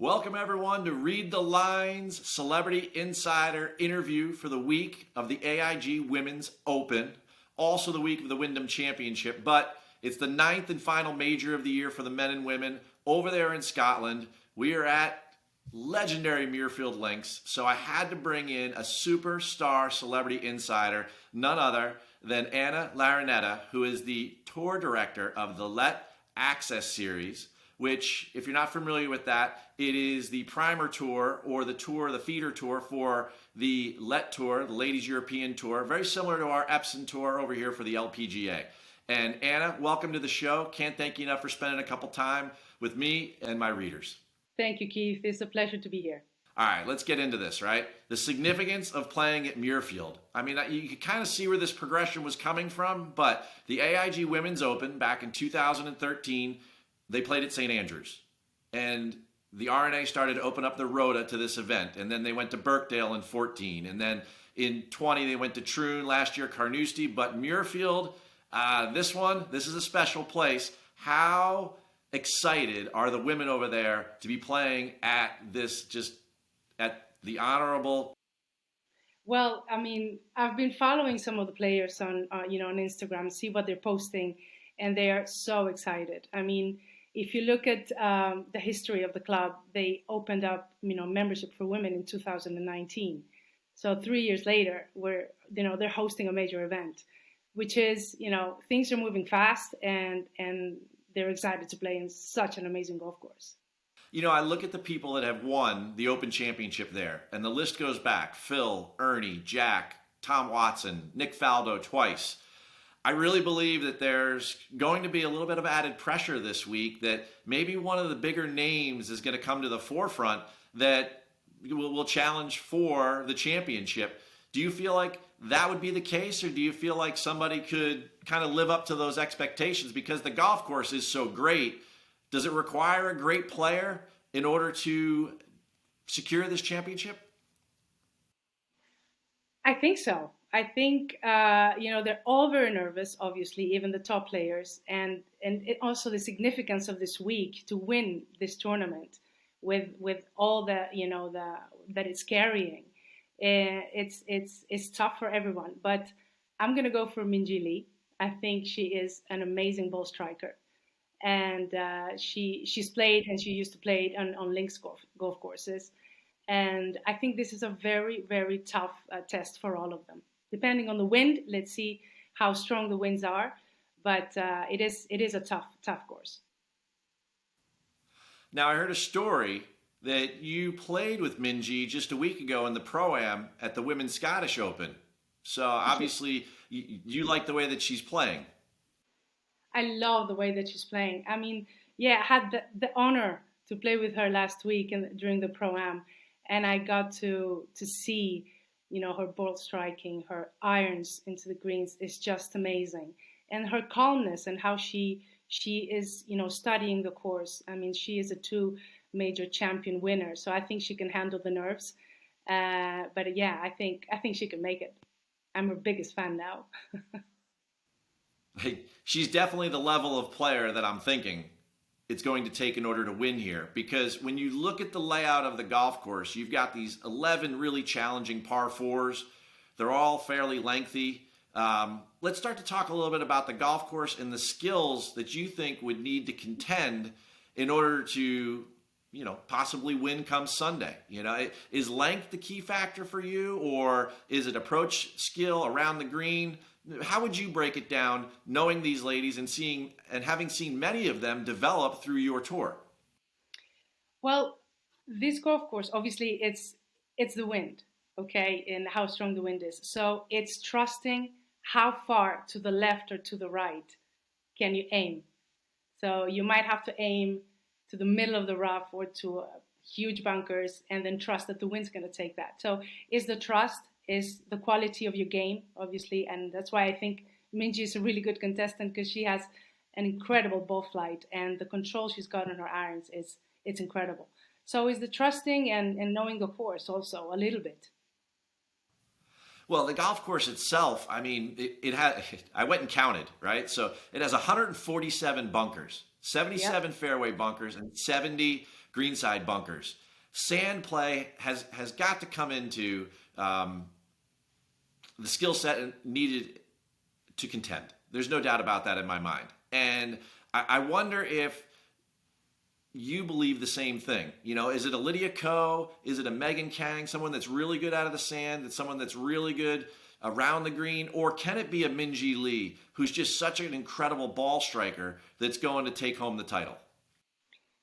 Welcome, everyone, to Read the Lines Celebrity Insider interview for the week of the AIG Women's Open, also the week of the Wyndham Championship. But it's the ninth and final major of the year for the men and women over there in Scotland. We are at legendary Muirfield Links, so I had to bring in a superstar celebrity insider, none other than Anna Larraneta, who is the tour director of the Let Access Series, which, if you're not familiar with that, it is the primer tour or the feeder tour for the Let Tour, the Ladies European Tour, very similar to our Epson Tour over here for the LPGA. And Anna, welcome to the show. Can't thank you enough for spending a couple time with me and my readers. Thank you, Keith. It's a pleasure to be here. All right, let's get into this, right? The significance of playing at Muirfield. I mean, you can kind of see where this progression was coming from, but the AIG Women's Open back in 2013, they played at St. Andrews. And the R&A started to open up the rota to this event. And then they went to Birkdale in 14. And then in 20, they went to Troon. Last year, Carnoustie. But Muirfield, this is a special place. How excited are the women over there to be playing at the honorable? Well, I mean, I've been following some of the players on Instagram, see what they're posting, and they are so excited. I mean, if you look at the history of the club, they opened up, membership for women in 2019. So 3 years later, they're hosting a major event, which is, things are moving fast, and they're excited to play in such an amazing golf course. I look at the people that have won the Open Championship there, and the list goes back: Phil, Ernie, Jack, Tom Watson, Nick Faldo twice. I really believe that there's going to be a little bit of added pressure this week, that maybe one of the bigger names is going to come to the forefront that will challenge for the championship. Do you feel like that would be the case, or do you feel like somebody could kind of live up to those expectations? Because the golf course is so great, does it require a great player in order to secure this championship? I think so. I think, they're all very nervous, obviously, even the top players. And also the significance of this week to win this tournament with all that it's carrying. It's tough for everyone. But I'm going to go for Minjee Lee. I think she is an amazing ball striker. And she's played, and she used to play on links golf courses. And I think this is a very, very tough test for all of them. Depending on the wind, let's see how strong the winds are. But it is a tough course. Now, I heard a story that you played with Minjee just a week ago in the Pro-Am at the Women's Scottish Open. So obviously, you like the way that she's playing. I love the way that she's playing. I mean, I had the honor to play with her last week during the Pro-Am, and I got to see, her ball striking, her irons into the greens is just amazing, and her calmness and how she is, studying the course. I mean, she is a 2 major champion winner, so I think she can handle the nerves. But I think she can make it. I'm her biggest fan now. She's definitely the level of player that I'm thinking it's going to take in order to win here. Because when you look at the layout of the golf course, you've got these 11 really challenging par fours. They're all fairly lengthy. Let's start to talk a little bit about the golf course and the skills that you think would need to contend in order to, possibly win come Sunday. Is length the key factor for you, or is it approach skill around the green? How would you break it down, knowing these ladies and having seen many of them develop through your tour? Well, this golf course, obviously, it's the wind, okay, and how strong the wind is. So it's trusting how far to the left or to the right can you aim. So you might have to aim to the middle of the rough or to huge bunkers, and then trust that the wind's going to take that. So is the trust, is the quality of your game, obviously, and that's why I think Minjee is a really good contestant, because she has an incredible ball flight, and the control she's got on her irons it's incredible. So is the trusting and knowing the course also a little bit. Well, the golf course itself, I mean, it had, I went and counted, right? So it has 147 bunkers, 77 fairway bunkers, and 70 greenside bunkers. Sand play has got to come into the skill set needed to contend. There's no doubt about that in my mind. And I wonder if you believe the same thing. You know, is it a Lydia Ko? Is it a Megan Kang? Someone that's really good out of the sand? That's someone that's really good around the green? Or can it be a Minjee Lee, who's just such an incredible ball striker that's going to take home the title?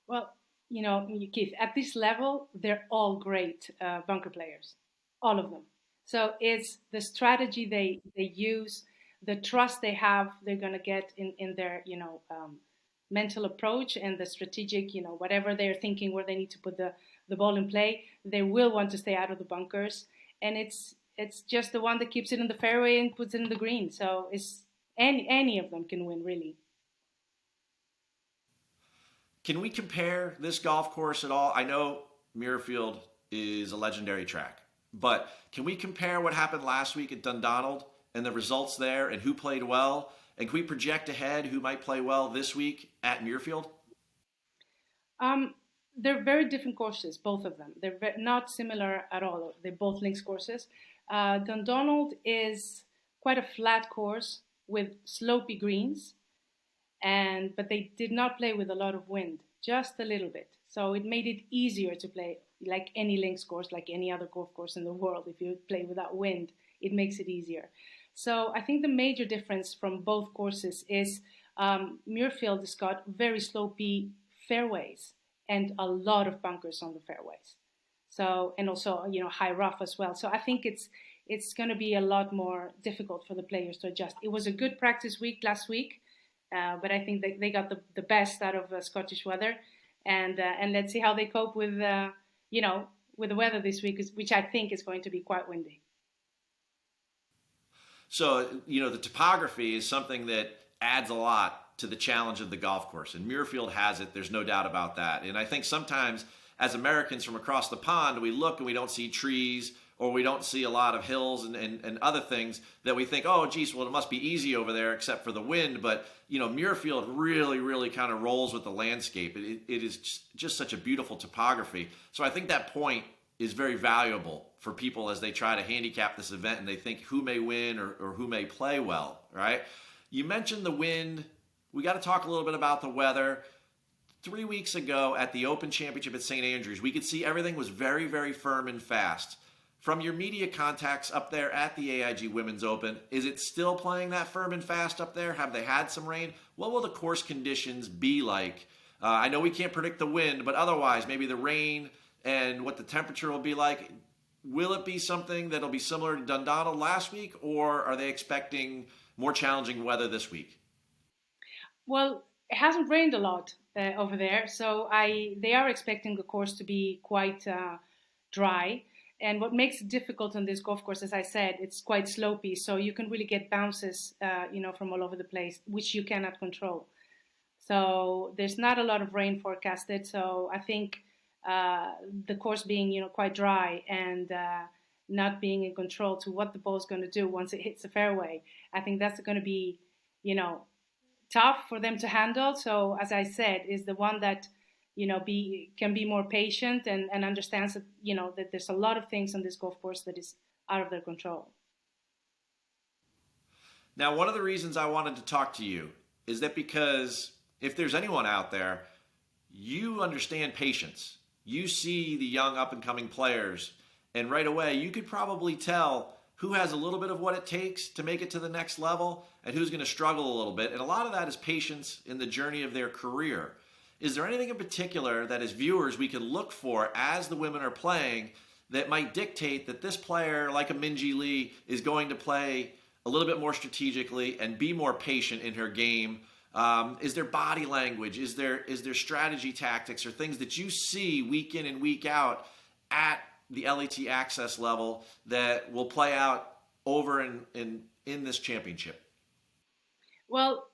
Well, Keith, at this level, they're all great bunker players, all of them. So it's the strategy they use, the trust they have, they're going to get in their, mental approach and the strategic, whatever they're thinking where they need to put the ball in play, they will want to stay out of the bunkers. And it's just the one that keeps it in the fairway and puts it in the green. So it's any of them can win, really. Can we compare this golf course at all? I know Muirfield is a legendary track, but can we compare what happened last week at Dundonald and the results there and who played well? And can we project ahead who might play well this week at Muirfield? They're very different courses, both of them. They're not similar at all. They're both links courses. Dundonald is quite a flat course with slopey greens, but they did not play with a lot of wind, just a little bit. So it made it easier to play like any links course, like any other golf course in the world. If you play without wind, it makes it easier. So I think the major difference from both courses is Muirfield has got very slopey fairways and a lot of bunkers on the fairways. So, and also, high rough as well. So I think it's going to be a lot more difficult for the players to adjust. It was a good practice week last week, but I think they got the best out of Scottish weather, and let's see how they cope with with the weather this week, which I think is going to be quite windy. So, the topography is something that adds a lot to the challenge of the golf course. And Muirfield has it. There's no doubt about that. And I think sometimes as Americans from across the pond, we look and we don't see trees or we don't see a lot of hills and other things that we think, oh, geez, well, it must be easy over there except for the wind. But, Muirfield really, really kind of rolls with the landscape. It is just such a beautiful topography. So I think that point is very valuable for people as they try to handicap this event and they think who may win or who may play well, right? You mentioned the wind. We got to talk a little bit about the weather. 3 weeks ago at the Open Championship at St. Andrews, we could see everything was very, very firm and fast. From your media contacts up there at the AIG Women's Open, is it still playing that firm and fast up there? Have they had some rain? What will the course conditions be like? I know we can't predict the wind, but otherwise, maybe the rain and what the temperature will be like. Will it be something that'll be similar to Dundonald last week, or are they expecting more challenging weather this week? Well, it hasn't rained a lot over there, so they are expecting the course to be quite dry. And what makes it difficult on this golf course, as I said, it's quite slopey, so you can really get bounces, from all over the place, which you cannot control. So there's not a lot of rain forecasted. So I think the course being, quite dry and not being in control to what the ball is going to do once it hits the fairway, I think that's going to be, tough for them to handle. So as I said, is the one that can be more patient and understands that that there's a lot of things on this golf course that is out of their control. Now, one of the reasons I wanted to talk to you is that because if there's anyone out there, you understand patience. You see the young up and coming players, and right away you could probably tell who has a little bit of what it takes to make it to the next level and who's going to struggle a little bit. And a lot of that is patience in the journey of their career. Is there anything in particular that as viewers we can look for as the women are playing that might dictate that this player, like a Minjee Lee, is going to play a little bit more strategically and be more patient in her game? Is there body language? Is there strategy tactics or things that you see week in and week out at the LET access level that will play out over in this championship? Well,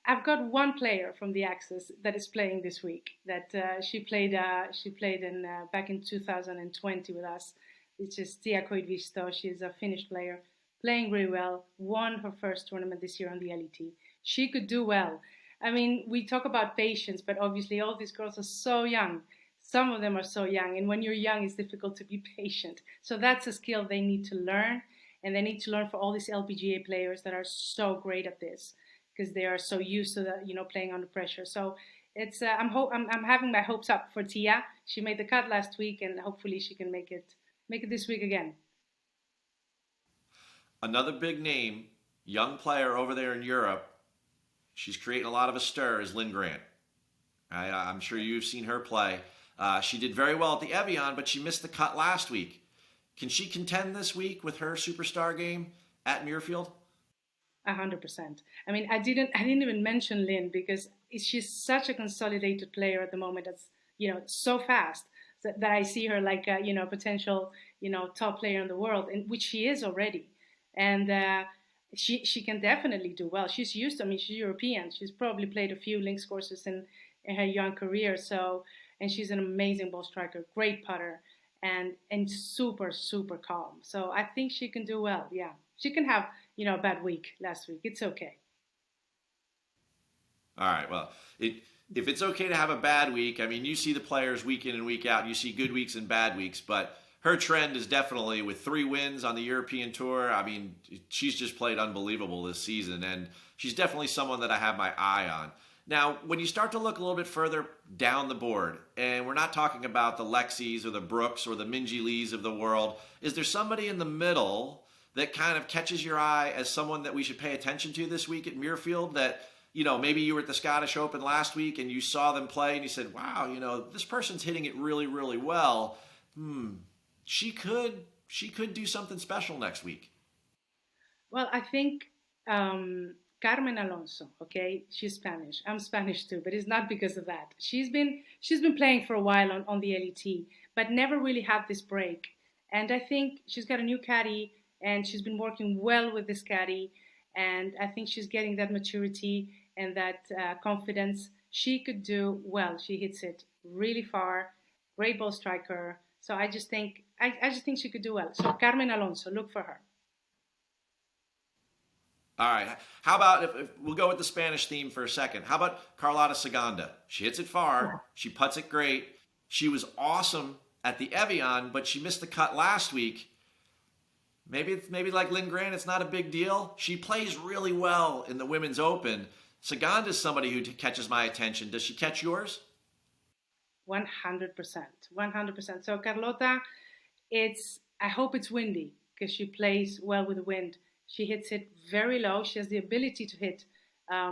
I've got one player from the Access that is playing this week. That she played in back in 2020 with us, which is Tia Koivisto. She's a Finnish player, playing really well. Won her first tournament this year on the LET. She could do well. I mean, we talk about patience, but obviously all these girls are so young. Some of them are so young, and when you're young, it's difficult to be patient. So that's a skill they need to learn, and they need to learn for all these LPGA players that are so great at this because they are so used to the playing under pressure. So it's I'm having my hopes up for Tia. She made the cut last week, and hopefully she can make it this week again. Another big name, young player over there in Europe. She's creating a lot of a stir is Lynn Grant. I'm sure you've seen her play. She did very well at the Evian, but she missed the cut last week. Can she contend this week with her superstar game at Muirfield? 100%. I mean, I didn't even mention Lynn because she's such a consolidated player at the moment. That's so fast that I see her like a potential top player in the world, and which she is already. And she can definitely do well. She's used. I mean, she's European. She's probably played a few links courses in her young career. So, and she's an amazing ball striker, great putter, and super super calm. So I think she can do well. Yeah, she can have a bad week last week. It's okay. All right. Well, if it's okay to have a bad week, I mean, you see the players week in and week out. You see good weeks and bad weeks, but her trend is definitely with 3 wins on the European Tour. I mean, she's just played unbelievable this season, and she's definitely someone that I have my eye on. Now, when you start to look a little bit further down the board, and we're not talking about the Lexis or the Brooks or the Minji Lees of the world, is there somebody in the middle that kind of catches your eye as someone that we should pay attention to this week at Muirfield that, maybe you were at the Scottish Open last week and you saw them play and you said, wow, this person's hitting it really, really well. She could do something special next week. Well, I think Carmen Alonso. Okay, she's Spanish. I'm Spanish too, but it's not because of that. She's been playing for a while on the LET, but never really had this break. And I think she's got a new caddy, and she's been working well with this caddy. And I think she's getting that maturity and that confidence. She could do well. She hits it really far. Great ball striker. So I just think she could do well. So Carmen Alonso, look for her. All right. How about if we'll go with the Spanish theme for a second? How about Carlota Saganda? She hits it far. She puts it great. She was awesome at the Evian, but she missed the cut last week. Maybe like Lynn Grant, it's not a big deal. She plays really well in the Women's Open. Saganda is somebody who catches my attention. Does she catch yours? 100%. 100%. So Carlota, I hope it's windy because she plays well with the wind. She hits it very low. She has the ability to hit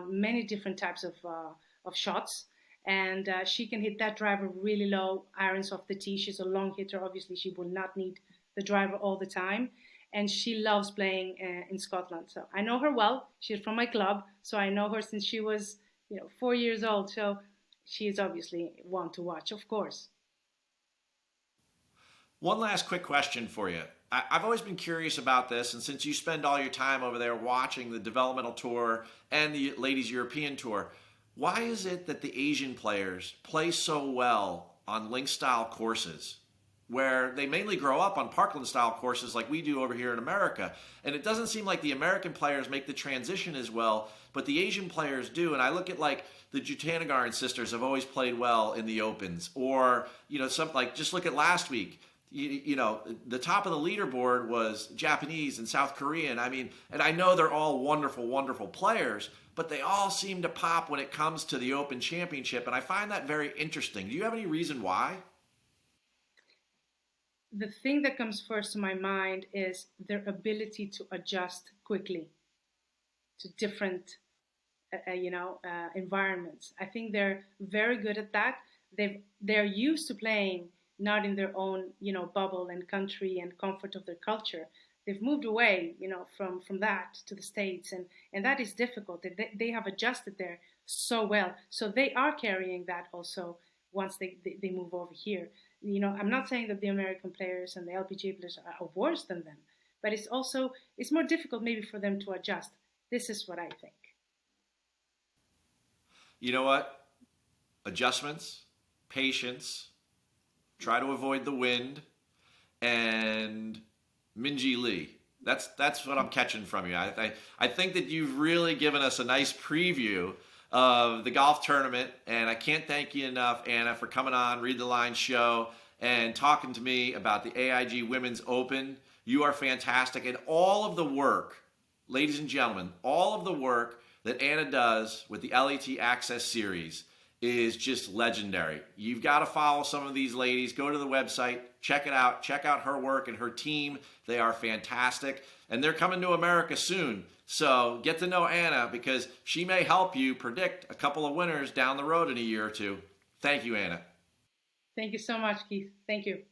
many different types of shots. And she can hit that driver really low, irons off the tee. She's a long hitter. Obviously, she will not need the driver all the time. And she loves playing in Scotland. So I know her well. She's from my club. So I know her since she was 4 years old. So she is obviously one to watch, of course. One last quick question for you. I've always been curious about this, and since you spend all your time over there watching the developmental tour and the ladies European tour, why is it that the Asian players play so well on link style courses where they mainly grow up on parkland style courses like we do over here in America? And it doesn't seem like the American players make the transition as well, but the Asian players do. And I look at like the Jutanagarn sisters have always played well in the Opens, or something like just look at last week. The top of the leaderboard was Japanese and South Korean. I mean, and I know they're all wonderful, wonderful players, but they all seem to pop when it comes to the Open Championship. And I find that very interesting. Do you have any reason why? The thing that comes first to my mind is their ability to adjust quickly to different, environments. I think they're very good at that. They're used to playing not in their own, bubble and country and comfort of their culture. They've moved away, from that to the States, and that is difficult. They have adjusted there so well, so they are carrying that also once they move over here. I'm not saying that the American players and the LPGA players are worse than them, but it's more difficult maybe for them to adjust. This is what I think. You know what? Adjustments, patience, try to avoid the wind, and Minji Lee. That's what I'm catching from you. I think that you've really given us a nice preview of the golf tournament. And I can't thank you enough, Anna, for coming on Read the Line show and talking to me about the AIG Women's Open. You are fantastic. And all of the work, ladies and gentlemen, all of the work that Anna does with the LET Access Series is just legendary. You've got to follow some of these ladies. Go to the website, check it out. Check out her work and her team. They are fantastic. And they're coming to America soon. So get to know Anna because she may help you predict a couple of winners down the road in a year or two. Thank you, Anna. Thank you so much, Keith. Thank you.